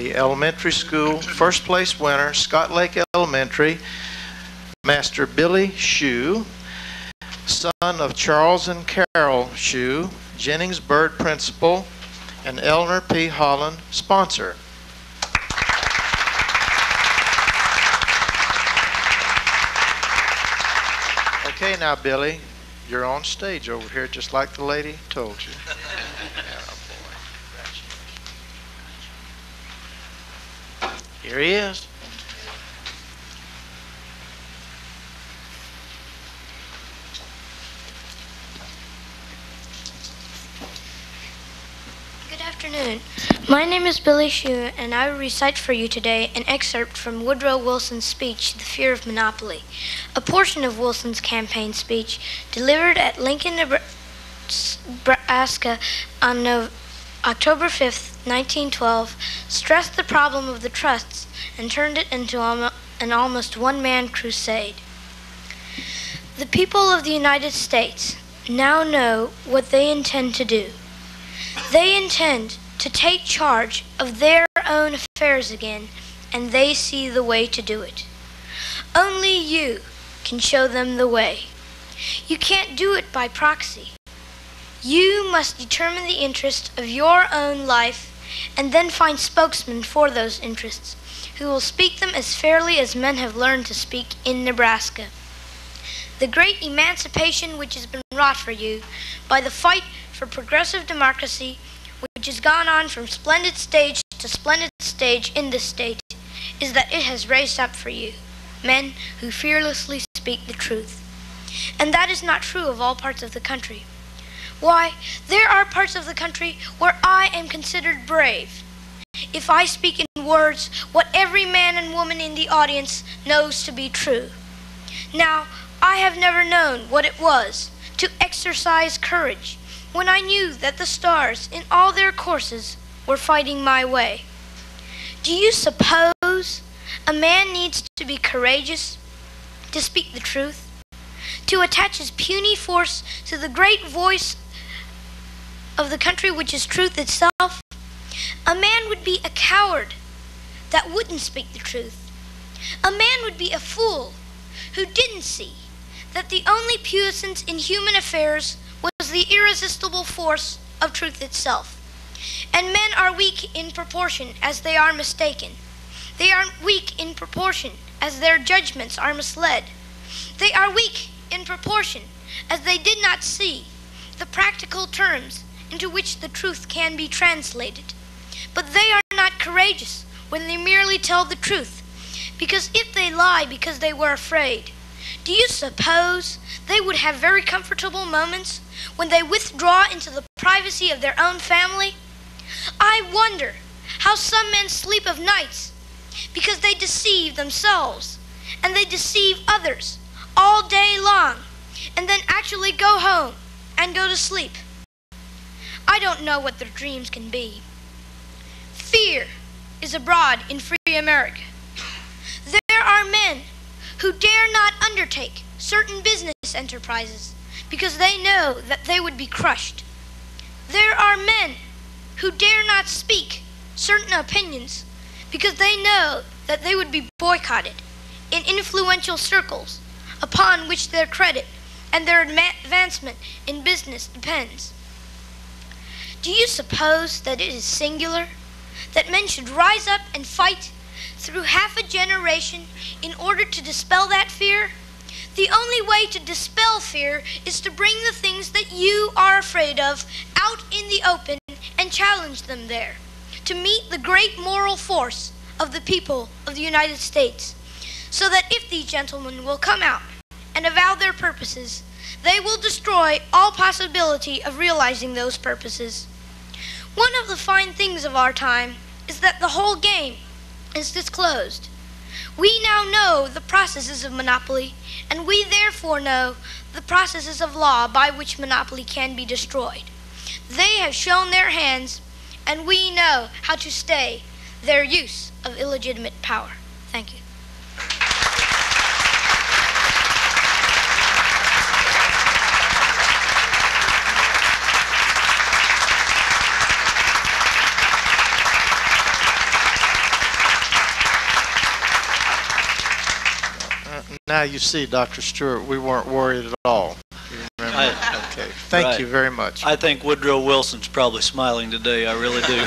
the elementary school first place winner, Scott Lake Elementary, Master Billy Shue, son of Charles and Carol Shue, Jennings Bird Principal, and Eleanor P. Holland, sponsor. Okay, now, Billy, you're on stage over here just like the lady told you. Here he is. Good afternoon. My name is Billy Shue, and I will recite for you today an excerpt from Woodrow Wilson's speech, The Fear of Monopoly. A portion of Wilson's campaign speech, delivered at Lincoln, Nebraska on October 5th, 1912, stressed the problem of the trusts and turned it into an almost one-man crusade. The people of the United States now know what they intend to do. They intend to take charge of their own affairs again, and they see the way to do it. Only you can show them the way. You can't do it by proxy. You must determine the interest of your own life and then find spokesmen for those interests who will speak them as fairly as men have learned to speak in Nebraska. The great emancipation which has been wrought for you by the fight for progressive democracy, which has gone on from splendid stage to splendid stage in this state, is that it has raised up for you men who fearlessly speak the truth. And that is not true of all parts of the country. Why, there are parts of the country where I am considered brave if I speak in words what every man and woman in the audience knows to be true. Now, I have never known what it was to exercise courage when I knew that the stars in all their courses were fighting my way. Do you suppose a man needs to be courageous to speak the truth, to attach his puny force to the great voice of the country which is truth itself? A man would be a coward that wouldn't speak the truth. A man would be a fool who didn't see that the only puissance in human affairs was the irresistible force of truth itself. And men are weak in proportion as they are mistaken. They are weak in proportion as their judgments are misled. They are weak in proportion as they did not see the practical terms into which the truth can be translated. But they are not courageous when they merely tell the truth, because if they lie because they were afraid, do you suppose they would have very comfortable moments when they withdraw into the privacy of their own family? I wonder how some men sleep of nights because they deceive themselves and they deceive others all day long and then actually go home and go to sleep. I don't know what their dreams can be. Fear is abroad in free America. There are men who dare not undertake certain business enterprises because they know that they would be crushed. There are men who dare not speak certain opinions because they know that they would be boycotted in influential circles upon which their credit and their advancement in business depends. Do you suppose that it is singular that men should rise up and fight through half a generation in order to dispel that fear? The only way to dispel fear is to bring the things that you are afraid of out in the open and challenge them there, to meet the great moral force of the people of the United States, so that if these gentlemen will come out and avow their purposes, they will destroy all possibility of realizing those purposes. One of the fine things of our time is that the whole game is disclosed. We now know the processes of monopoly, and we therefore know the processes of law by which monopoly can be destroyed. They have shown their hands, and we know how to stay their use of illegitimate power. Thank you. Now you see, Dr. Stewart, we weren't worried at all. You remember? Okay. Thank Right. you very much. I think Woodrow Wilson's probably smiling today. I really do.